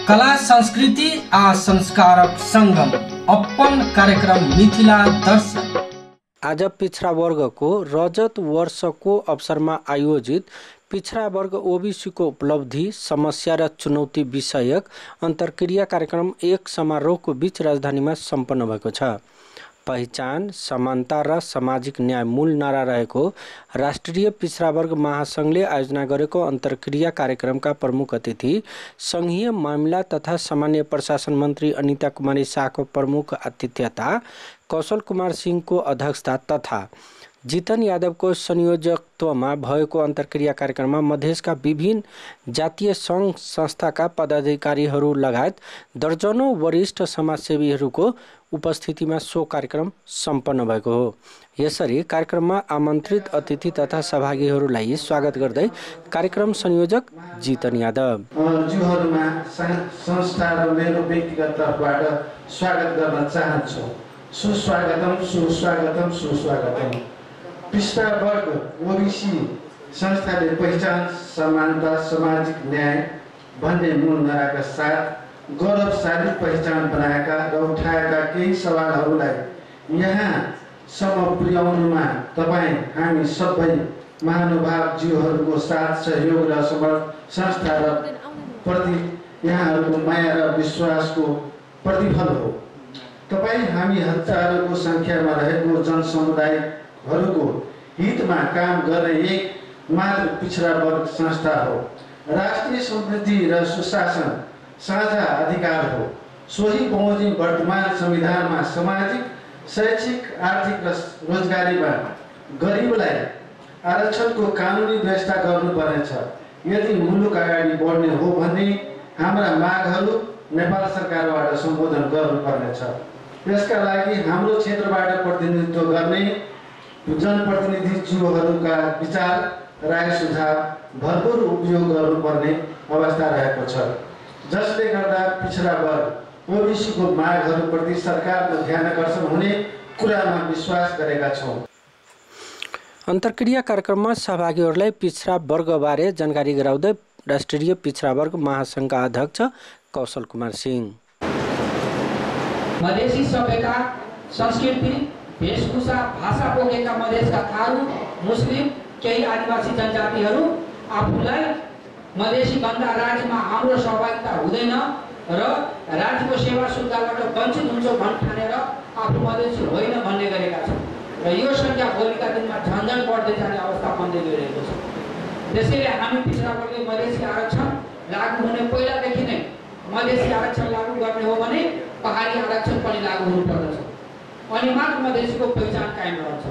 कला संस्कृति आ संस्कारक संगम अपन कार्यक्रम मिथिला दर्शन। आज पिछड़ा वर्ग को रजत वर्ष को अवसर में आयोजित पिछड़ा वर्ग ओबीसी को उपलब्धि समस्या र चुनौती विषयक अंतरक्रिया कार्यक्रम एक समारोह को बीच राजधानी में सम्पन्न भएको छ। पहिचान समानता र सामाजिक न्याय मूल नारा रहेको राष्ट्रिय पिछड़ा वर्ग महासंघले आयोजना गरेको अंतरक्रिया कार्यक्रमका प्रमुख अतिथि संघीय मामला तथा सामान्य प्रशासन मन्त्री अनिता कुमारी शाहको प्रमुख आतिथ्यता, कौशल कुमार सिंहको अध्यक्षता तथा जितन यादवको संयोजकत्वमा भएको अन्तर्क्रिया कार्यक्रममा मधेसका विभिन्न जातीय सङ्घ संस्थाका पदाधिकारीहरू लगायत दर्जनौं वरिष्ठ समाजसेवीहरूको उपस्थितिमा सो कार्यक्रम सम्पन्न भएको हो। यसरी कार्यक्रममा आमन्त्रित अतिथि तथा सहभागीहरूलाई स्वागत गर्दै कार्यक्रम संयोजक जितन यादव जुहरुमा संस्था र मेरो व्यक्तिगत तर्फबाट स्वागत गर्न चाहन्छु। सुस्वागतम सुस्वागतम सुस्वागतम। पिछड़ा वर्ग ओबीसी संस्थाले पहिचान समानता सामाजिक न्याय भन्ने मूल नाराका साथ गौरवशाली पहिचान बनाएका र उठाएका केही सवालहरूलाई यहाँसम्म पुर्याउनुमा तपाईँ हामी सबै महानुभावज्यूहरूको साथ सहयोग र संस्था र प्रति यहाँहरूको माया र विश्वासको प्रतिफल हो। तपाईँ हामी हजारौंको संख्यामा रहेको जनसमुदायहरूको हितमा काम गर्ने एक मात्र पिछड़ा वर्ग संस्था हो। राष्ट्रिय समृद्धि र सुशासन साझा अधिकार हो। सोही बमोजिम वर्तमान संविधानमा सामाजिक शैक्षिक आर्थिक र रोजगारीमा गरिबलाई आरक्षणको कानुनी व्यवस्था गर्नुपर्नेछ। यदि मुलुक अगाडि बढ्ने हो भने हाम्रा मागहरू नेपाल सरकारबाट सम्बोधन गर्नुपर्नेछ। यसका लागि हाम्रो क्षेत्रबाट प्रतिनिधित्व गर्ने जनप्रतिनिधिज्यूहरूका विचार राय सुझाव भरपूर उपयोग गर्नुपर्ने अवस्था रहेको छ, जसले गर्दा पिछड़ा वर्ग ओबीसीको मागहरूप्रति सरकारको ध्यानकर्षण हुने कुरामा विश्वास गरेका छौँ। अन्तर्क्रिया कार्यक्रममा सहभागीहरूलाई पिछड़ा वर्गबारे जानकारी गराउँदै राष्ट्रिय पिछड़ा वर्ग महासंघका अध्यक्ष कौशल कुमार सिंह मधेसी सभ्यता संस्कृति वेशभूषा भाषा बोकेका मधेसका थारू मुस्लिम केही आदिवासी जनजातिहरू आफूलाई मधेसी गन्दा राज्यमा हाम्रो सहभागिता हुँदैन र राज्यको सेवा सुविधाबाट वञ्चित हुन्छ ठानेर आफू मधेसी होइन भन्ने गरेका छन् र यो संख्या भोलिका दिनमा झन्झन बढ्दै जाने अवस्था बन्दै गइरहेको छ। त्यसैले हामी पिछड़ा वर्गले मधेसी आरक्षण लागू हुने पहिलादेखि नै मधेसी आरक्षण लागू गर्ने हो भने पहाडी आरक्षण पनि लागू हुनुपर्दछ, अनि मात्र मधेसीको पहिचान कायम रहन्छ।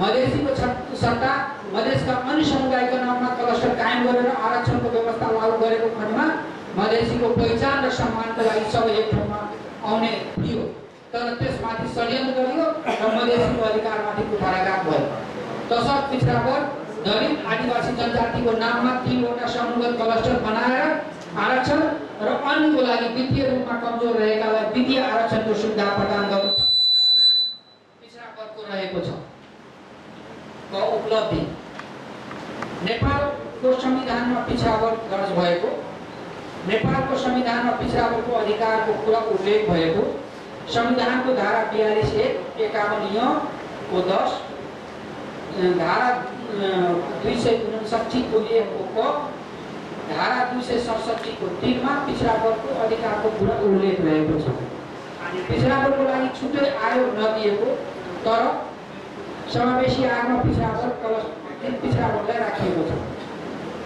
मधेसीको सट्टा मधेसका अन्य समुदायको नाममा क्लस्टर कायम गरेर आरक्षणको व्यवस्था लागू गरेको खण्डमा मधेसीको पहिचान र सम्मानको लागि सबै एक ठाउँमा आउने थियो, तर त्यसमाथि षड्यन्त्र गरियो र मधेसीको अधिकारमाथि कुठाराघात भयो। तसर्थ पिछड़ा वर्ग दलित आदिवासी जनजातिको नाममा 3 वटा समूहगत क्लस्टर बनाएर आरक्षण र अन्यको लागि वित्तीय रूपमा कमजोर रहेकालाई वित्तीय आरक्षणको सुविधा प्रदान गर्नु पिछड़ा वर्गको रहेको छ। उपलब्धि नेपालको संविधानमा पिछड़ा वर्ग दर्ज भएको, नेपालको संविधानमा पिछड़ा वर्गको अधिकारको कुरा उल्लेख भएको, संविधानको धारा 42(1) को 10, धारा 259 को 1 को धारा 267 को 3 मा पिछड़ा वर्गको अधिकारको कुरा उल्लेख रहेको छ। पिछड़ा वर्गको लागि छुट्टै आयोग नदिएको तर समावेशी आयोगमा पिछड़ा वर्गलाई राखिएको छ।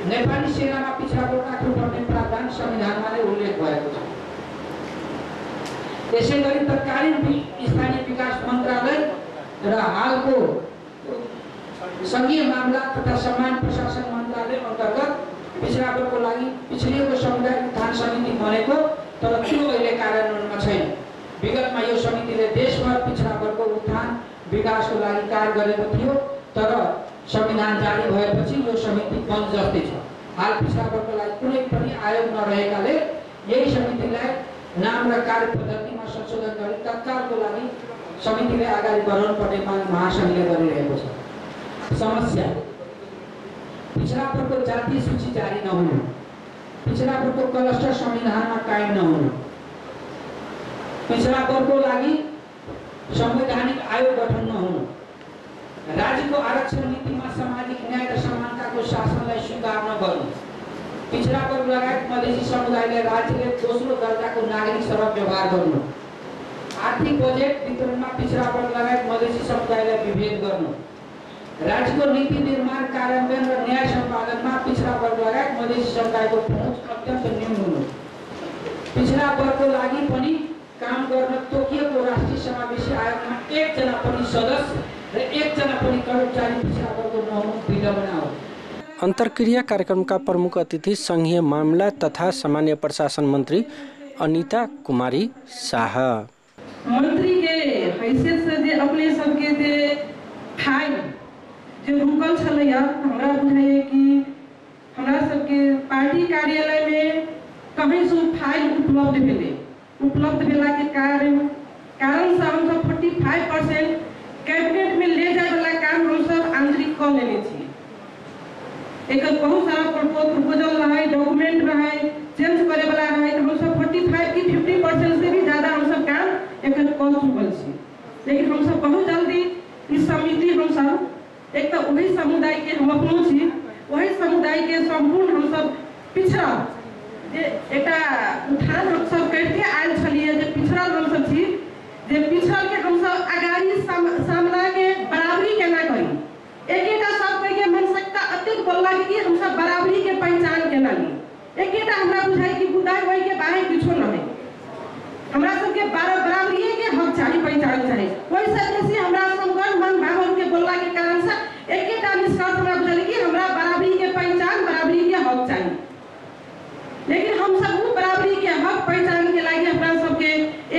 नेपाली सेनामा पिछड़ा वर्ग राख्नुपर्ने प्रावधान संविधानमा नै उल्लेख भएको छ। त्यसै गरी तत्कालीन स्थानीय विकास मन्त्रालय र हालको संघीय मामला तथा सामान्य प्रशासन मन्त्रालय अन्तर्गत पिछड़ा वर्गको लागि पिछडिएको समुदाय उत्थान समिति बनेको, तर त्यो अहिले कार्यान्वयनमा छैन। विगतमा यो समितिले देशभर पिछड़ा वर्गको उत्थान विकासको लागि कार्य गरेको थियो, तर संविधान जारी भएपछि यो समिति बन्द जस्तै छ। हाल पिछड़ा वर्गको लागि कुनै पनि आयोग नरहेकाले यही समितिलाई नाम र कार्य पद्धतिमा संशोधन गरी तत्कालको लागि समितिले अगाडि बढाउनु पर्ने माग महासंघले गरिरहेको छ। समस्या पिछड़ा वर्गको जातीय सूची जारी नहुनु, पिछड़ा वर्गको क्लस्टर संविधानमा कायम नहुनु, पिछड़ा वर्गको लागि संवैधानिक आयोग गठन नहुनु, राज्यको आरक्षण नीतिमा सामाजिक न्याय र समानताको शासनलाई स्वीकार नगर्नु, पिछड़ा वर्ग लगायत मधेसी समुदायलाई राज्यले दोस्रो दर्जाको नागरिक सभा व्यवहार गर्नु, आर्थिक बजेट वितरणमा पिछड़ा वर्ग लगायत मधेसी समुदायलाई विभेद गर्नु, राज्यको नीति निर्माण कार्यान्वयन र न्याय सम्पादनमा पिछड़ा वर्ग लगायत मधेसी समुदायको पहुँच अत्यन्त न्यून हुनु, पिछड़ा वर्गको लागि पनि काम गर्न तोकिएको राष्ट्रिय समावेशी आयोगमा एकजना पनि सदस्य र एकजना पनि कर्मचारी पिछड़ा वर्गको नहुनु विडम्बना हो। अंतरक्रिया कार्यक्रम का प्रमुख अतिथि संघीय मामला तथा सामान्य प्रशासन मंत्री अनिता कुमारी शाह। मंत्री के हैसियत से जे अपने सबके जे फाइल जो रुकल छलैया, हमरा बुझाइए कि हमरा सबके पार्टी कार्यालय में कहीं से फाइल उपलब्ध भेला के कारण से हम सब 45% कैबिनेट में ले जाए वाला काम हम सब आंतरिक कर लेने छी। एक बहुत सारा प्रपोजल रहा, डॉक्यूमेंट रहा, चेंज करे वाला रहा, तो हम सब 45 की 50% से भी ज्यादा हम सब काम एक कर चुकल छी। लेकिन हम सब बहुत जल्दी इस समिति हम सब एक तो वही समुदाय के हम अपनो छी, वही समुदाय के संपूर्ण हम सब पिछड़ा एक उठान हम सब करते आयल छलिए जे पिछड़ल हम सब छी, जे पिछड़ल के हम सब आगाड़ी सामना के बराबरी केना करी। एकेटा सब के मानसिकता अत्यंत बोलला कि हम सब बराबरी के पहचान केना ली। एकेटा हमरा बुझाई कि बुदाई होई के बाहर किछो न है, हमरा सब के बराबरी के हक चाहिए, पहचान चाहिए। कोई से बेसी हमरा संगठन मन भाव के बोलला के कारण से एकेटा निष्कर्ष हमरा बुझाई कि हमरा बराबरी के पहचान, बराबरी के हक चाहिए। लेकिन हम सब वो बराबरी के हक पहचान के लागि हमरा सबके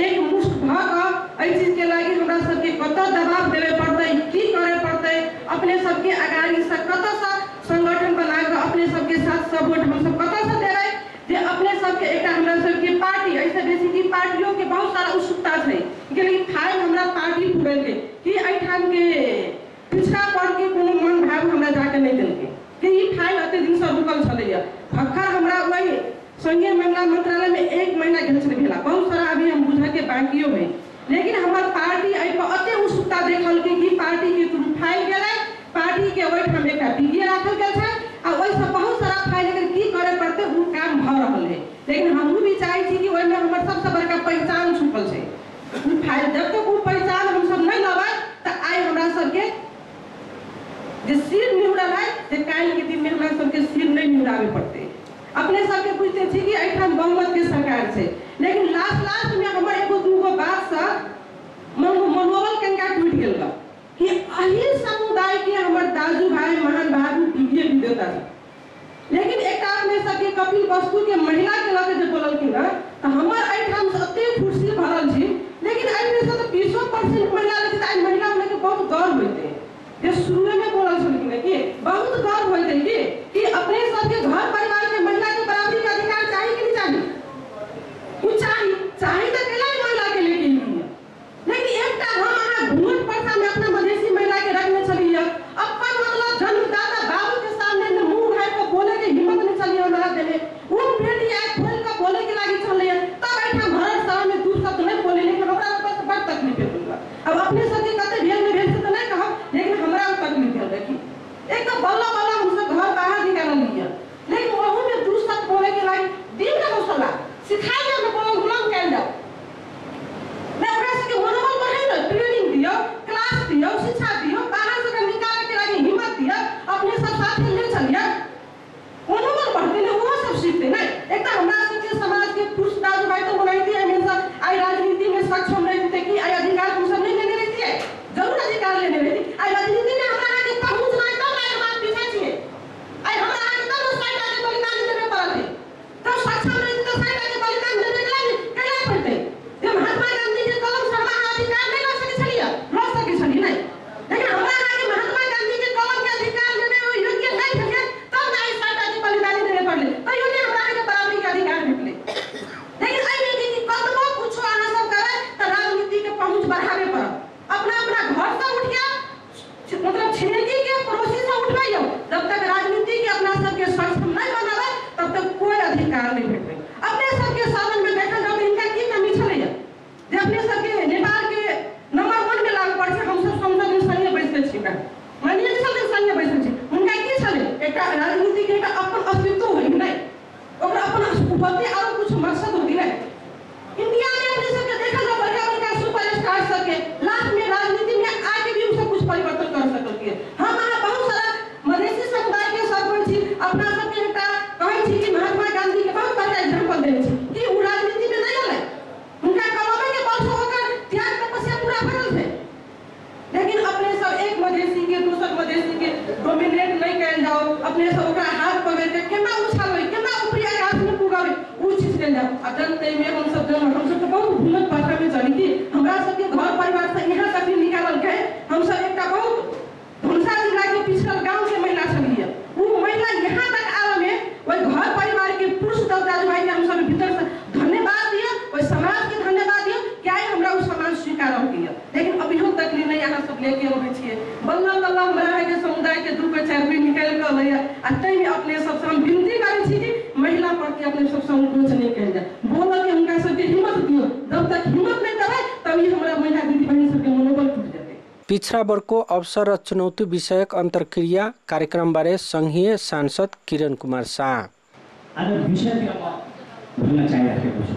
एक मुष्ट भक एहि चीज के लागि हमरा सबके कत दबाव देवे पड़ते, की करे पड़ते, अपने सबके आगाड़ी से कत से संगठन बना के अपने सबके साथ सपोर्ट हम सब कत से देबै जे अपने सबके एक हमरा सबके पार्टी ऐसे बेसी की पार्टियों के बहुत सारा उत्सुकता छै कि लेकिन फाइल हमरा पार्टी पूरे के कि एठाम के पिछड़ा वर्ग के कोनो मन भाव हमरा जाके नहीं देलके कि ई फाइल अते दिन से रुकल छलैया। अखर हमरा वही संघीय मामला मंत्रालय में 1 महीना गेल छलै भेला, बहुत सारा अभी हम बुझा के बाकियो है। लेकिन हमार पार्टी एहि पर अते उत्सुकता देखल कि पार्टी के थ्रू फाइल गेलै, पार्टी के ओहिठाम एकटा पीडीए राखल गेल छै आ ओहि से बहुत सारा फाइल अगर की करे पड़ते उ काम भ रहल है। लेकिन हम भी चाहै छी कि ओहि में हमर सबसे बड़का पहचान छुपल छै। उ फाइल जब तक उ पहचान हम सब नहीं लबै त आइ हमरा सबके जे सिर निहुरल है जे काल्हि के दिन में हमरा सबके सिर नहीं निहुरावे पड़ते। अपने सबके बुझते छी कि एठाम बहुमत के सरकार छै, लेकिन लास्ट में हमर एगो दूगो बात से मनोबल कनिका टूट गेल बा कि अही समुदाय के हमर दाजू भाई महान बाबू पीडीए विजेता छै। लेकिन एकटा अपने सबके कपिल वस्तु के महिला के लगे जे बोललखिन ना त हमर एठाम से अते खुशी भरल छी। लेकिन एहि में से तो 20% महिला रहै छै, महिला होने के बहुत गर्व होइते जे शुरू में बोलल छलखिन कि बहुत गर्व होइते कि अपने सबके घर परिवार के महिला के बराबरी का अधिकार चाहिए कि नहीं चाहिए? उ चाहिए तो केला महिला के लेके लिए। लेकिन एकटा हम अहाँ घूंघट प्रथा में अपना मधेसी महिला के रखने छलिए, अपन मतलब जन्मदाता बाबू के सामने में मुंह उठाए के बोले के हिम्मत नहीं चलिए हमरा देले। वो बेटी आए खोल के बोले के लागी छलिए, तब बैठा घर सभा में दू शब्द नहीं बोले। लेकिन हमरा ऊपर से बड़ तकलीफ भेल। अब अपने सबके कते भेल में भेल से तो नहीं कहब, लेकिन हमरा तकलीफ भेल देखी। एक तो बल्ला हम सब घर बाहर निकाल लिया, लेकिन वहु में दू शब्द बोले के लागी दिन का हौसला सिखा दे, हम बोल गुलाम कैल जाओ। मैं ओकरा सबके मनोबल बढ़ाई ना, ट्रेनिंग दियो, क्लास दियो, शिक्षा दियो, बाहर से निकाले के लागी हिम्मत दियो, अपने सब साथ ले चलिए। मनोबल बढ़ते ने वो सब सीखते ना। एक तो हमरा सबके समाज के पुरुष दाजू भाई तो बनाई थी हमेशा आई राजनीति में सक्षम रहती थे कि आई अधिकार तुम सब नहीं लेने रहती है, जरूर अधिकार लेने रहती। आई राजनीति में हमरा आगे पहुंच नहीं तो मैं बात पीछे छिए। आई हमरा आगे तो साइड आगे बलिदान देने पड़ल है, तब सक्षम रहती तो साइड आगे बलिदान देने के लिए कैला पड़ते। जब महात्मा गांधी के कलम से हमरा अधिकार नहीं ला सके छलिए, ला सके छलिए नहीं। लेकिन हमरा आगे महात्मा गांधी के कलम के अधिकार लेने वो योग्य नहीं थे, तब ना इस साइड आगे बलिदान देने पड़ले, तो योग्य हमरा आगे बराबरी के अधिकार मिले। लेकिन आई नहीं कि कतबो कुछ आना सब करे तो राजनीति के पहुंच बढ़ावे पर अपना घर से उठ गया में हम सब तो बहुत उन्नत भाषा में चली थी हमरा सबके घर परिवार से यहाँ तक निकालल गए। हम सब एक बहुत धुनसा जिला के पिछड़ल गांव के महिला छलिए। वो महिला यहाँ तक आवे में वही घर परिवार के पुरुष दादा भाई के हम सब भीतर से धन्यवाद दिया, वही समाज के धन्यवाद दिया क्या है हमरा वो समाज स्वीकार हो गया। लेकिन अभी हम तक नहीं यहाँ सब लेके आवे छिए बल्ला बल्ला हमरा के समुदाय के 2 पे 4 पे निकाल के लैया आ तई में अपने सब हम विनती करै छी कि महिला पर के अपने सब संकोच नहीं कल जाए। बोल के उनका सबके हिम्मत दियो, जब तक हिम्मत नहीं देबै तभी हमरा महिला दीदी बहन सबके मनोबल टूट जाए। पिछड़ा वर्गको अवसर र चुनौती विषयक अन्तर्क्रिया कार्यक्रमबारे संघीय सांसद किरण कुमार शाह। आज विषयतिर म भन्न चाहिरहेको छु।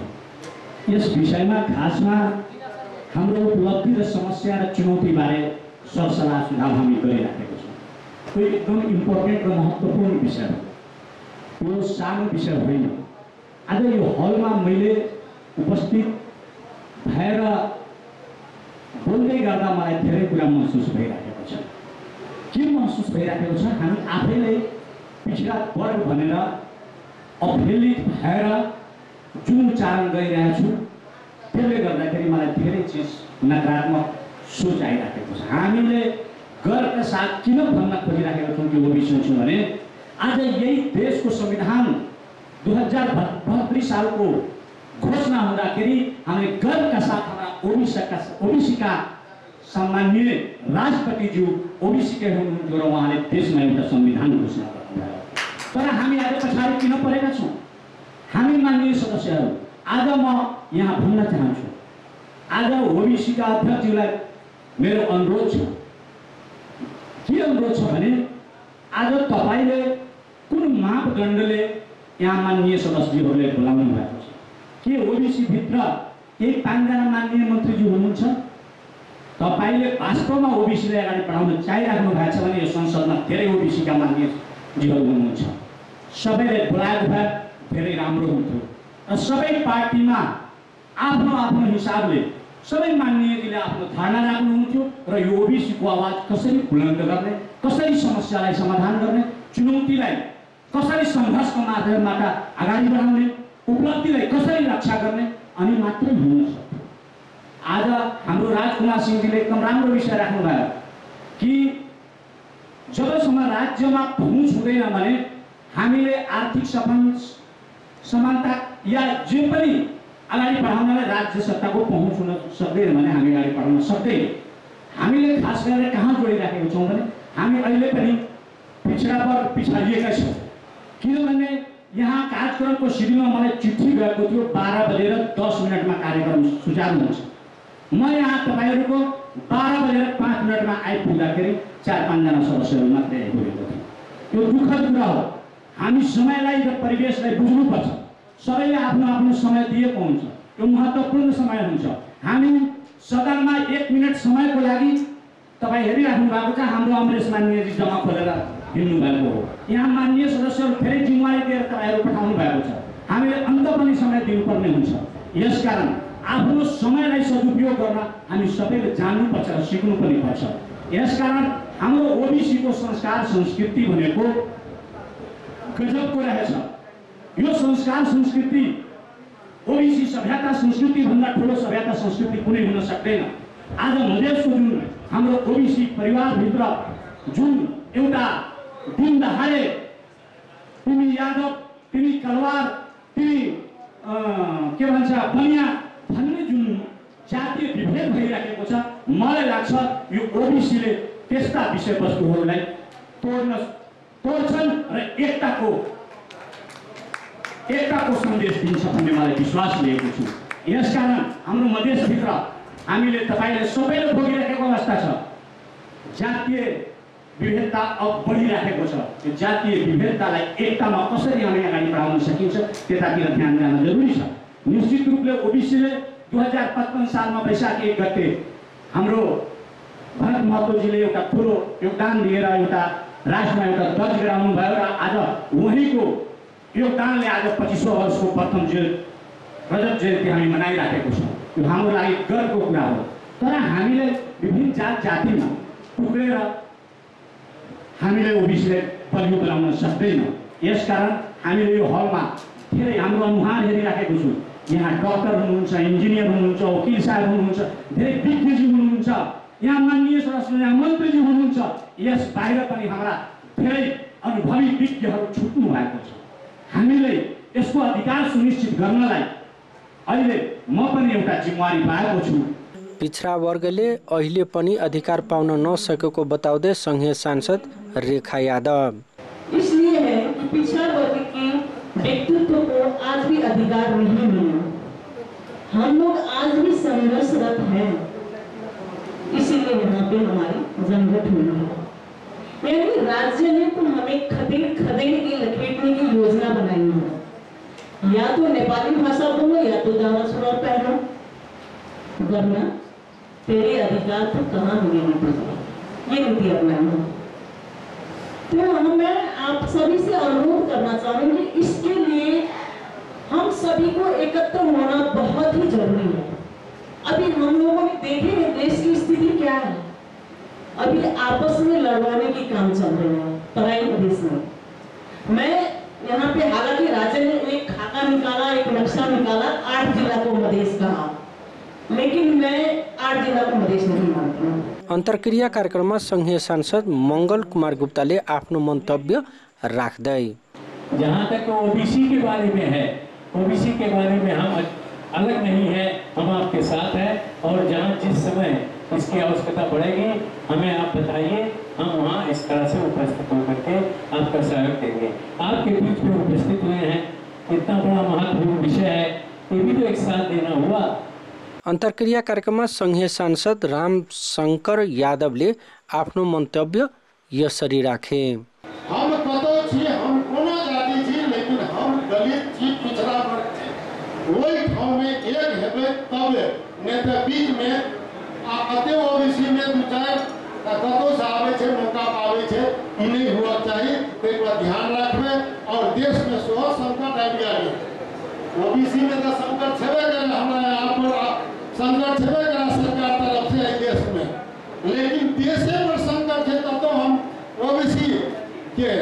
यस विषयमा खासमा हाम्रो उपलब्धि र समस्या र चुनौतीबारे सरसल्लाह सुझाव हामी गरिराखेको छौँ। यो एकदम इम्पोर्टेन्ट र महत्त्वपूर्ण विषय हो, यो सानो विषय होइन। आज यो हलमा मैले उपस्थित भएर बोल्दै गर्दा मलाई धेरै कुरा महसुस भइराखेको छ। के महसुस भइराखेको छ, हामी आफैले पिछडा वर्ग भनेर अवहेलित भएर जुन उच्चारण गरिरहेको छु त्यसले गर्दाखेरि मलाई धेरै चिज नकारात्मक सोच आइराखेको छ। हामीले गर्वका साथ किन भन्न खोजिराखेका छौँ कि ओबिसी छु भने आज यही देशको संविधान 2032 सालको घोषणा हुँदाखेरि हामीले गर्वका साथ हाम्रा ओबिसी का सम्माननीय राष्ट्रपतिज्यू ओबिसी के हुनुहुन्थ्यो र उहाँले देशमा एउटा संविधान घोषणा गर्नुभयो। तर हामी आज पछाडि किन परेका छौँ? हामी माननीय सदस्यहरू, आज म यहाँ भन्न चाहन्छु, आज ओबिसी का अध्यक्षज्यूलाई मेरो अनुरोध छ। के अनुरोध छ भने आज तपाईले कुन मापदण्डले यहाँ माननीय सदस्यहरूले बोलाउनु भएको छ? के ओबिसी भित्र एक 5 जना माननीय मन्त्रीज्यू हुनुहुन्छ? तपाईले वास्तवमा ओबिसीलाई अगाडि बढाउन चाहिराख्नु भएको छ भने यो संसदमा धेरै ओबिसी का माननीयज्यूहरू हुनुहुन्छ। सबैले बोलाएको भए धेरै राम्रो हुन्थ्यो र सबै पार्टीमा आफ्नो आफ्नो हिसाबले सबै माननीयजीले आफ्नो धारणा राख्नुहुन्थ्यो र यो ओबिसी को आवाज कसरी बुलन्द गर्ने, कसरी समस्यालाई समाधान गर्ने, चुनौतीलाई कसरी सङ्घर्षको माध्यमबाट अगाडि बढाउने, उपलब्धिलाई कसरी रक्षा गर्ने अनि मात्रै हुन सक्छ। आज हाम्रो राजकुमार सिंहजीले एकदम राम्रो विषय राख्नुभयो कि जबसम्म राज्यमा पहुँच हुँदैन भने हामीले आर्थिक समानता या जे पनि अगाडि बढाउनलाई राज्य सत्ताको पहुँच हुन सक्दैन भने हामी अगाडि बढाउन सक्दैन। हामीले खास गरेर कहाँ जोडिराखेको छौँ भने हामी अहिले पनि पिछडा वर्ग पिछाडिएका छौँ। किनभने यहाँ कार्यक्रमको सिडीमा मलाई चिठी गएको थियो 12:10 कार्यक्रम सुचारू हुन्छ। म यहाँ तपाईहरूको 12:05 आइपुग्दाखेरि 4-5 जना सदस्यहरू मात्रै आइपुगेको थियो। यो दुःखद कुरा हो। हामी समयलाई र परिवेशलाई बुझ्नुपर्छ। सबैले आफ्नो आफ्नो समय दिएको हुन्छ, यो महत्त्वपूर्ण समय हुन्छ। हामी सदनमा 1 मिनट समयको लागि तपाईँ हेरिराख्नु भएको छ, हाम्रो अमरेश माननीयजी जम्मा खोलेर हिँड्नु भएको हो। यहाँ माननीय सदस्यहरू धेरै जिम्मेवारी दिएर तपाईँहरू पठाउनु भएको छ। हामीले अन्त पनि समय दिनुपर्ने हुन्छ। यसकारण आफ्नो समयलाई सदुपयोग गर्न हामी सबैले जान्नुपर्छ र सिक्नु पनि पर्छ। यसकारण हाम्रो ओबिसीको संस्कार संस्कृति भनेको गजबको रहेछ। यो संस्कार संस्कृति ओबिसी सभ्यता संस्कृति भन्दा ठुलो सभ्यता संस्कृति कुनै हुन सक्दैन। आज मधेसको जुन हाम्रो ओबिसी परिवारभित्र जुन एउटा दिन दहाडे तिमी यादव, तिमी कलवार, तिमी के भन्छ बनिया भन्ने जुन जातीय विभेद भइराखेको छ, मलाई लाग्छ यो ओबिसीले त्यस्ता विषयवस्तुहरूलाई तोड्छन् र एकताको सन्देश दिन्छ भन्ने मलाई विश्वास लिएको छु। यसकारण हाम्रो मधेसभित्र हामीले तपाईँले सबैले भोगिराखेको अवस्था छ। जातीय विभेदता अब बढिराखेको छ। यो जातीय विभेदतालाई एकतामा कसरी हामी अगाडि बढाउन सकिन्छ त्यतातिर ध्यान दिन जरुरी छ। निश्चित रूपले ओबिसीले 2055 सालमा वैशाख 1 गते हाम्रो भरत महतोजीले एउटा ठुलो योगदान दिएर एउटा राष्ट्रमा एउटा ध्वज गराउनु भयो र आज उहाँको योगदानले आज 25औं वर्षको प्रथम रजत जयन्ती हामी मनाइराखेको छौँ। यो हाम्रो लागि गर्वको कुरा हो। तर हामीले विभिन्न जात जातिमा टुक्रेर हामीले ओबिसीलाई बलियो बनाउन सक्दैनौँ। यसकारण हामीले यो हलमा धेरै हाम्रो अनुहार हेरिराखेको छु। यहाँ डक्टर हुनुहुन्छ, इन्जिनियर हुनुहुन्छ, वकिल साहब हुनुहुन्छ, धेरै विज्ञजी हुनुहुन्छ, यहाँ माननीय सदस्य यहाँ मन्त्रीजी हुनुहुन्छ, यस बाहिर पनि हाम्रा धेरै अनुभवी विज्ञहरू छुट्नु भएको छ। हामीले यसको अधिकार सुनिश्चित गर्नलाई अहिले म पनि एउटा जिम्मेवारी पाएको छु। पिछड़ा वर्गले अहिले पनि अधिकार पाउन नसकेको बताउँदै संघीय सांसद रेखा यादव इसलिए है कि पिछड़ा वर्ग के व्यक्तित्व को आज भी अधिकार नहीं मिला। हम लोग आज भी संघर्षरत हैं, इसीलिए यहाँ पे हमारी जमघट हुई है। यानी राज्य ने तो हमें खदेड़ के लपेटने की योजना बनाई है, या तो नेपाली भाषा बोलो या तो दावा सुरार पहनो, वरना तेरे अधिकार तो कहाँ मिलेंगे तुझे, ये नीति अपनाई है। तो मैं आप सभी से अनुरोध करना चाहूंगी, इसके लिए हम सभी को एकत्र होना बहुत ही जरूरी है। अभी हम लोगों ने देखे हैं देश की स्थिति क्या है, अभी आपस में लड़वाने की काम चल रहे हैं तराई प्रदेश में। मैं यहाँ पे हालांकि राज्य ने एक खाका निकाला, एक नक्शा निकाला, 8 जिला को मधेश कहा, लेकिन मैं 8 जिला को मधेश नहीं मानती हूँ। अन्तर्क्रिया कार्यक्रममा संघीय सांसद मंगल कुमार गुप्ताले आफ्नो मन्तव्य राख्दै जहाँ तक ओबीसी के बारे में है, ओबीसी के बारे में हम अलग नहीं है, हम आपके साथ हैं और जहाँ जिस समय इसकी आवश्यकता पड़ेगी हमें आप बताइए, हम वहाँ इस तरह से उपस्थित होकर के आपका सहयोग देंगे। आपके बीच में उपस्थित हुए हैं, इतना बड़ा महत्वपूर्ण विषय है, ये भी तो एक साथ देना हुआ। अन्तर्क्रिया कार्यक्रममा संघीय सांसद राम शंकर यादवले आफ्नो मन्तव्य यसरी राखे। हम कतो छी, हम कोनो जाति छी, लेकिन हम दलित छी, पिछड़ा वर्ग छी। वही ठाउँ में एक हेबे तब नहीं तो बीच में अते ओबीसी में दू चार कतो से आवे छे, मौका पावे छे, ई नहीं हुआ चाहिए। एक बार ध्यान रखबे और देश में सो संकट आबि गेल। ओबीसी में तो संकट छेबे करे, हमरा यहाँ पर संकट छेबे करे सरकार तरफ से देश में, लेकिन देशे पर संकट है तब तो हम ओबीसी के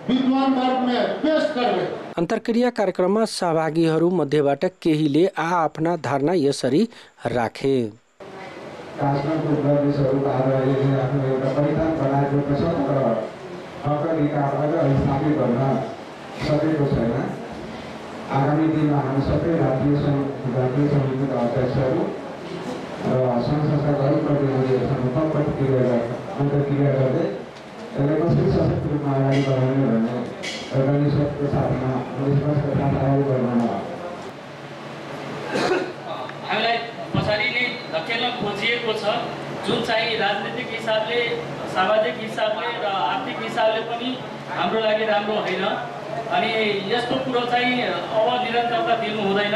विद्वान वर्ग में पेश करबे। अन्तर्क्रिया कार्यक्रममा सहभागीहरू मध्येबाट केहीले आफ्ना धारणा यसरी राखे। राष्ट्रको प्रदेशहरू भारतले आफ्नो एउटा परिधान बनाएको छ तर हक अधिकारबाट स्थापित गर्न सकेको छैन। आगामी दिनमा हामी सबै राज्य समितिका अध्यक्षहरू र संघ संस्थाहरू प्रतिनिधिहरूसँग अन्तर्क्रिया गर्दै यसलाई कसरी सशक्त रूपमा अगाडि बढाउने भन्ने एउटा निष्पक्षको साथमा निष्पक्षको साथ अगाडि बढाउन हामीलाई पछाडि नै धकेल्न खोजिएको छ, जुन चाहिँ राजनीतिक हिसाबले, सामाजिक हिसाबले र आर्थिक हिसाबले पनि हाम्रो लागि राम्रो होइन। अनि यस्तो कुरो चाहिँ अब निरन्तरता दिनु हुँदैन।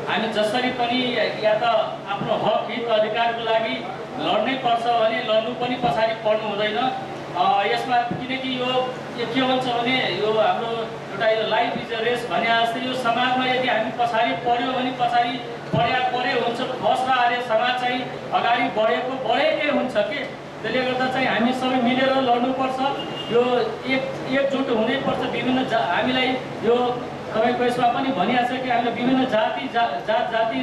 हामी जसरी पनि या त आफ्नो हक हित अधिकारको लागि लड्नै पर्छ भने लड्नु पनि पछाडि पर्नु हुँदैन। यसमा किनकि यो के भन्छ भने यो हाम्रो एउटा यो लाइफ इज अ रेस भने जस्तै यो समाजमा यदि हामी पछाडि पर्यो भने पछाडि परे हुन्छ, बस्न आर्य समाज चाहिँ अगाडि बढेकै हुन्छ के। त्यसले गर्दा चाहिँ हामी सबै मिलेर लड्नुपर्छ, यो एकजुट हुनैपर्छ। विभिन्न हामीलाई यो तपाईँको यसमा पनि भनिहाल्छ कि हामीले विभिन्न जाति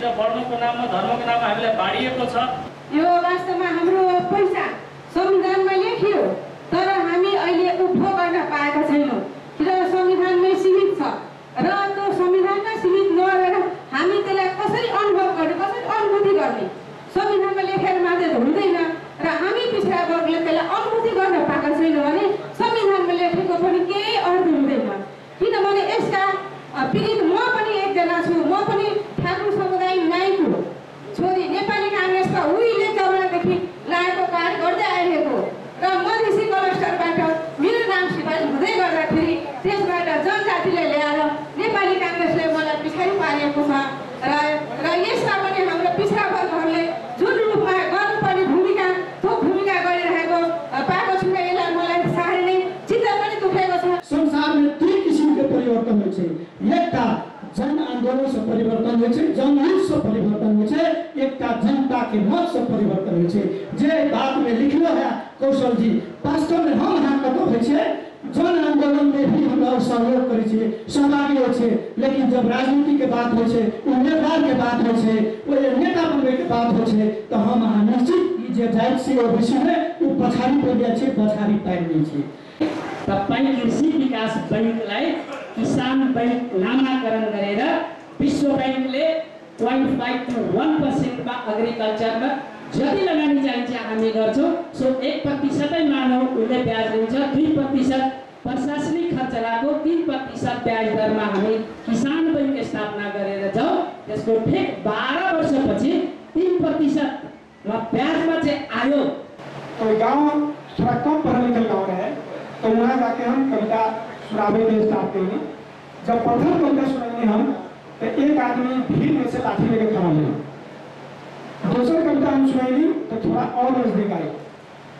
र वर्णको नाममा, धर्मको नाममा हामीलाई बाँडिएको छ। यो वास्तवमा हाम्रो पैसा संविधानमा लेखियो तर हामी अहिले उपभोग गर्न पाएका छैनौँ र संविधानमै सीमित छ र त्यो संविधानमा सीमित नभएर हामी त्यसलाई कसरी अनुभव गर्ने, कसरी अनुभूति गर्ने, संविधानमा लेखेर मात्रै हुँदैन र हामी पिछडा वर्गले त्यसलाई अनुभूति गर्न पाएका छैनौँ भने संविधानमा लेखेको पनि केही अर्थ हुँदैन। किनभने यसका पीडित म पनि एकजना छु, म पनि ठाकुर समुदाय नाइको छोरी, नेपाली काङ्ग्रेसका उहिले जमानादेखि लागेको कार्य गर्दै आइरहेको र मधेसी क्लस्टरबाट मेरो नाम सिफारिस हुँदै गर्दाखेरि त्यसबाट जनजातिले ल्याएर नेपाली काङ्ग्रेसले मलाई पछाडि पारेको छ र यसमा पनि हाम्रो पिछडा वर्गहरूले जुन रूपमा गर्नुपर्ने भूमिका त्यो भूमिका गरिरहेको पाएको छु। यसलाई मलाई साह्रै नै चित्त पनि दुखेको छ। संसारमा दुई किसिमको परिवर्तन हुन्छ, एकटा जन आंदोलन से परिवर्तन हो, जनहित से परिवर्तन हो, एकटा जनता के मत से परिवर्तन हो। जे बात में लिखलो है कौशल जी, वास्तव में हम यहाँ कतो है जन आंदोलन में भी हमरा सहयोग करे छे, सहभागी हो छे। लेकिन जब राजनीति के बात हो छे, उम्मीदवार के बात हो छे, वो नेता बनने के बात हो छे, तो हम अहाँ निश्चित जे जाइत से ओबीसी में उ पछाडी पड़ जाय छे, पछाडी पारि दै छे। तपाईं कृषि विकास बैंकलाई किसान बैंक नामाकरण गरेर विश्व बैंकले 0.5 to 1% मा एग्रिकल्चरमा जति लगानी चाहिन्छ हामी गर्छौं। सो 1% मानौ उसले ब्याज लिन्छ, 2% प्रशासनिक खर्च लागो, 3% ब्याज दरमा हामी किसान बैंक स्थापना गरेर जाउँ। त्यसको ठिक 12 वर्षपछि 3% मा ब्याजमा चाहिँ आयो। तो गांव थोड़ा कम पढ़ा लिखा गाँव है, तो वहाँ जाके हम कविता सुनावे के स्टार्ट करेंगे। जब प्रथम कविता सुनाएंगे हम, तो एक आदमी भीड़ में से लाठी लेकर खड़ा होगा। दूसरी कविता हम सुनाएंगे तो थोड़ा और नजदीक आए।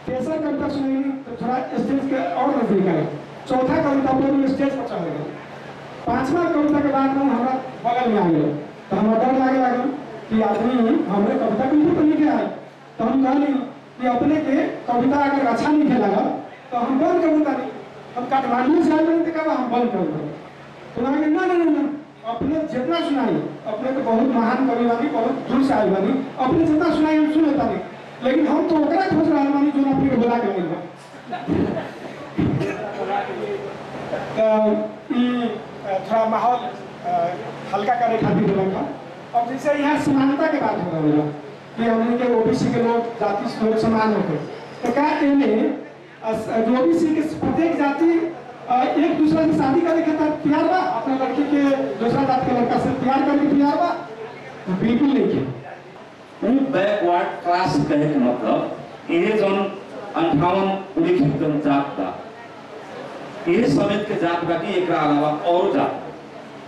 तीसरा कविता सुनाएंगे तो थोड़ा स्टेज के और नजदीक आए। चौथा कविता पर स्टेज पर चढ़ेगा। पांचवा कविता के बाद में हमारा बगल में आ गए, तो हमारा डर लगे लगा कि आदमी हमारे कविता को लिखे आए। तो हम कहली कि अपने के कविता अगर अच्छा लिखे लगा तो हम बंद कविता नहीं, हम काठमांडू से आए थे कब हम बंद कविता। तो लगे ना ना ना, अपने जितना सुनाई, अपने तो बहुत महान कवि बानी, बहुत दूर से आए बानी, अपने जितना सुनाई हम सुन लेता नहीं। लेकिन हम तो ओकरा खोज रहा बानी जो अपने को बुला के लगे। थोड़ा माहौल हल्का करे खातिर बोला था। अब जैसे यहाँ समानता के बात हो रहा है कि हमने के ओबीसी के लोग जाति लोग समान होते, तो क्या इन्हें ओबीसी के प्रत्येक जाति एक दूसरे से शादी करे के तैयार बा? अपने लड़की के दूसरा जाति के लड़का से प्यार करके तैयार बा? बिल्कुल नहीं। बैकवर्ड क्लास कहे के मतलब ये जन 58 उल्लिखित जात बा, ये समेत के जात बा की एक अलावा और जात,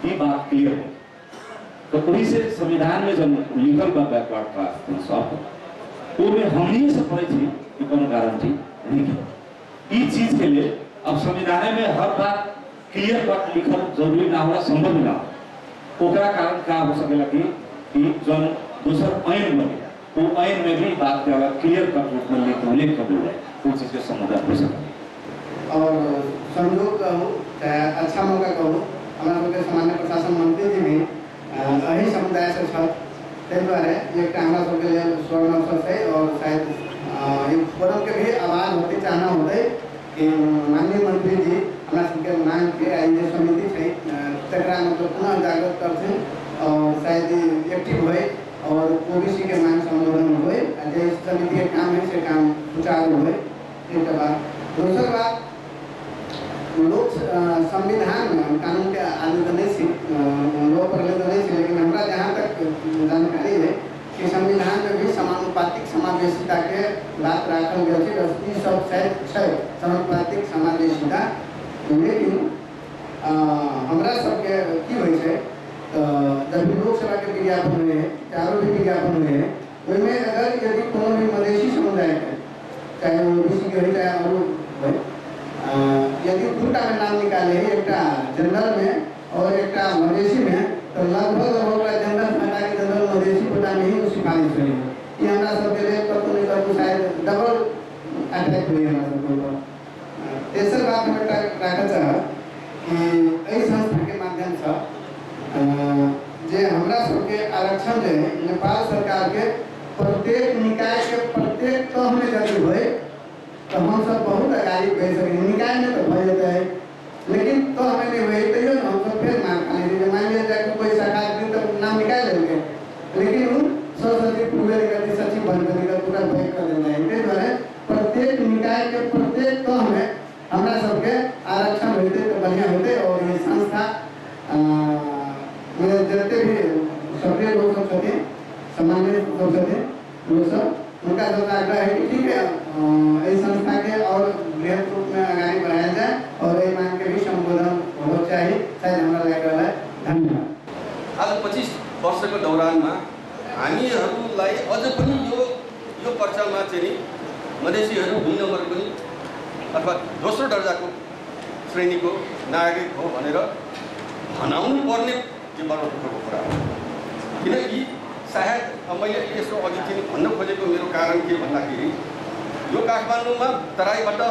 ये बात क्लियर है। तो वही से संविधान में जब लिखल बा बैकवर्ड क्लास शब्द, वो में हमनी से पढ़े थी कि कोनो गारंटी नहीं। इस चीज के लिए अब संविधान में हर बात क्लियर कट लिखल जरूरी ना होला, संभव ना हो। ओकरा कारण का हो सकेला कि जन दूसर आइन बने, वो आइन में भी बात के अगर क्लियर कट रूप में उल्लेख कर दिया वो चीज के समाधान हो सके। और संयोग कहूँ चाहे अच्छा मौका कहूँ, हमारे सामान्य प्रशासन मंत्री जी भी अही समुदाय से द्वारा एक सबके लिए स्वर्ण अवसर है। और शायद फोरम के भी आवाज होते चाहना होते कि माननीय मंत्री जी हमारा सबके मांग के आई समिति है तकरा मतलब पुनः जागृत करते और शायद एक्टिव हुए और ओबीसी के मांग संबोधन हुए। जो समिति के काम है से काम सुचारू हुए। एक बात। दूसरी बात, लोग संविधान में कानून के आगे तो नहीं सी लोग पहले तो नहीं सी, लेकिन हमारा जहाँ तक जानकारी है कि संविधान में भी समानुपातिक समावेशिता के बात रखल गया है। सब शायद समानुपातिक समावेशिता, लेकिन हमारा सबके की होइ छै जब भी लोकसभा के विज्ञापन हुए, चारों भी विज्ञापन हुए, उनमें अगर यदि कोनो भी मधेसी समुदाय के चाहे ओबीसी के हो चाहे और यदि दूटा में नाम निकाले, एक जनरल में और एक मधेसी में, तो लगभग जनरल हटा के जनरल मधेसी पता नहीं उसकी सिफारिश हुई। ये हमारा सबके लिए कब नहीं कब शायद डबल अटैक हुई हमारा सबको। तेसर बात हमें रखा चाह कि संस्था के माध्यम से जे हमरा सबके आरक्षण जो है नेपाल सरकार के प्रत्येक निकाय के प्रत्येक तह में यदि हुए तो हम सब बहुत आगाड़ी बढ़ सके। निकाय में तो भय जाता है, लेकिन तो हमें नहीं हुए तो हम सब फिर मार खाने दीजिए। मान लिया जाए कोई सरकार दिन तक नाम निकाल लेंगे, लेकिन उन सचिव पूरे करके सचिव बन करके पूरा भय कर देना है। इस द्वारा प्रत्येक निकाय के प्रत्येक तह में हमारा सबके आरक्षण होते तो बढ़िया होते। और ये संस्था जितने भी सक्रिय लोग सब थे, सामान्य लोग थे, वो सब उनका जो आग्रह है कि ठीक है इस संस्था के और बृहद रूप में आगे बढ़ाया जाए और ये मांग के भी संबोधन होना चाहिए। शायद हमारा लग रहा है। धन्यवाद। आज 25 वर्षको दौरानमा हामीहरूलाई अझ पनि यो पर्चामा चाहिँ मधेसीहरू 2 नम्बर पनि अथवा दोस्रो दर्जाको श्रेणीको नागरिक हो भनेर भनाउनु पर्ने जिम्मेवारीको कुरा हो। किनकि सायद मैले यसो अघि चाहिँ भन्न खोजेको मेरो कारण के भन्दाखेरि यो काठमाडौँमा तराईबाट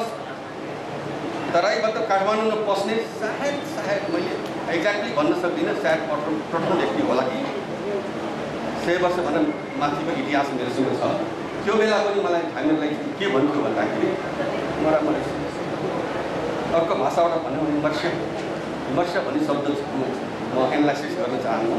तराईबाट काठमाडौँमा पस्ने सायद मैले एक्ज्याक्टली भन्न सक्दिनँ, सायद प्रथम व्यक्ति होला कि 100 वर्षभन्दा माथिको इतिहास मेरोसँग छ। त्यो बेला पनि मलाई हामीलाई के भन्थ्यो भन्दाखेरि मलाई अर्को भाषाबाट भन्यो भने विमर्श भन्ने शब्द म एनालाइसिस गर्न चाहन्छु।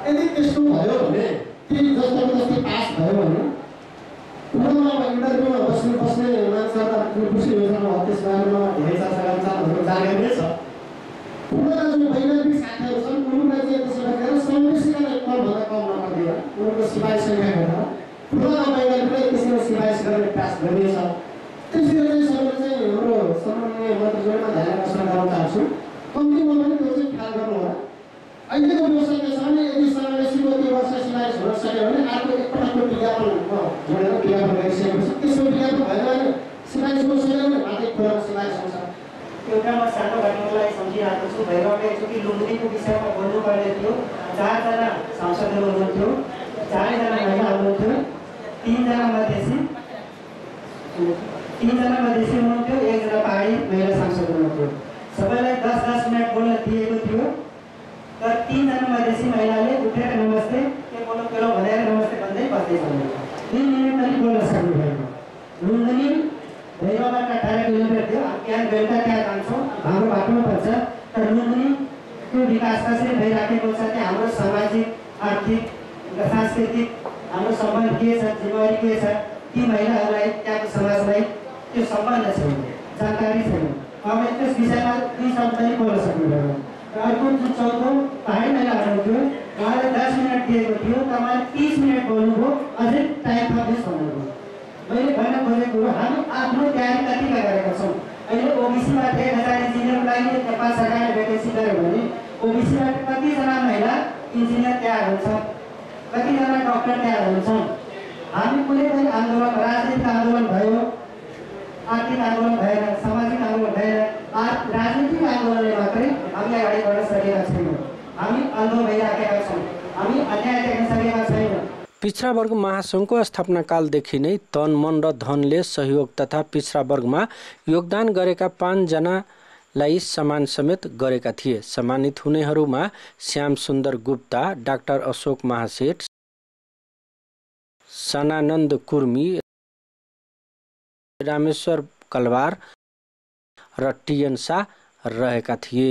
यदि त्यस्तो भयो भने ती जस्तै पास भयो भने इन्टरभ्यूमा बस्ने मान्छेहरू खुसी हुन्छन्। त्यस बारेमा धेरै चर्चा गर्छन्, जानकारी छ। उनीहरूका जुन वैज्ञानिक साथीहरू छन् उनीहरूलाई चाहिँ त्यसो गरेर समावेशीकरण कमभन्दा कम नगरिदिएर उनीहरूको सिफारिस सङ्ख्या गरेर ठुला वैज्ञानिकलाई त्यसरी सिफारिस गर्ने प्रयास गरिनेछ। त्यसरी चाहिँ सबैले चाहिँ हाम्रो सम्माननीय मन्त्रीज्यूमा ध्यान आकर्षण गर्न चाहन्छु। कम्तीमा पनि त्यो चाहिँ ख्याल गर्नु होला। अहिलेको व्यवस्था के छ भने यदि समावेशीको त्यो वर्ष सिफारिस हुन सक्यो भने अर्को एकपटकको विज्ञापन जोडेर विज्ञापन गरिसकेपछि त्यसको विज्ञापन भएन भने सिफारिसको छैन भने मात्रै खोलेर सिफारिस हुन्छ। एउटा म सानो घटनालाई सम्झिरहेको छु। भैरवले एकचोटि लुम्बिनीको विषयमा बोल्नुपर्ने थियो। 4 जना सांसदहरू हुनुहुन्थ्यो, 4 जना महिला हुनुहुन्थ्यो, 3 जना मधेसी हुनुहुन्थ्यो, 1 जना पहाडी महिला सांसद हुनुहुन्थ्यो। सबैलाई 10-10 मिनट बोल्न दिएको थियो। तर 3 जना मधेसी महिलाले उठेर नमस्ते के बोल्नु केलो भनेर नमस्ते भन्दै बस्दै हुनुहुन्थ्यो। 3 मिनट पनि बोल्न सक्नु भएन। लुम्बिनी भैरवबाट 18 किलोमिटर थियो। यहाँ बेलुका त्यहाँ जान्छौँ, हाम्रो बाटोमा पर्छ। तर लुम्बिनीको विकास कसरी भइराखेको छ, त्यहाँ हाम्रो सामाजिक, आर्थिक, सांस्कृतिक हाम्रो सम्बन्ध के छ, जिम्मेवारी के छ, ती महिलाहरूलाई त्यहाँको समाजलाई त्यो सम्बन्ध छैन, जानकारी छैन। अब त्यस विषयमा 2 शब्द पनि बोल्न सक्नु भएन। अर्को जुन चौथो पहाडी महिला हुनुहुन्थ्यो, उहाँलाई 10 मिनट दिएको थियो, तपाईँले 30 मिनट बोल्नुभयो, अझै टाइम थप्नुहोस् भन्नुभयो। मैले भन्न खोजेको हामी आफ्नो तयारी कतिका गरेका छौँ। अहिले ओबिसीमा 1000 इन्जिनियरको लागि नेपाल सरकारले भ्याकेन्सी गर्यो भने ओबिसीबाट कतिजना महिला इन्जिनियर तयार हुन्छ, कतिजना डक्टर तयार हुन्छन्। हामी कुनै पनि आन्दोलन, राजनीतिक आन्दोलन भयो, आर्थिक आन्दोलन भएन, सामाजिक आन्दोलन भएन, राजनीतिक आन्दोलनले मात्रै हामी अगाडि बढ्न सकेका छैनौँ। हामी आन्दोलन भइराखेका छौँ, हामी अन्याय देख्न सकेका छैनौँ। पिछड़ा वर्ग महासंघको स्थापना कालदेखि नै तन मन र धनले सहयोग तथा पिछड़ा वर्गमा योगदान गरेका 5 जनालाई सम्मान समेत गरेका थिए। सम्मानित हुनेहरूमा श्याम सुन्दर गुप्ता, डाक्टर अशोक महासेठ, सनानन्द कुर्मी, रामेश्वर कलवार र टिएन शाह रहेका थिए।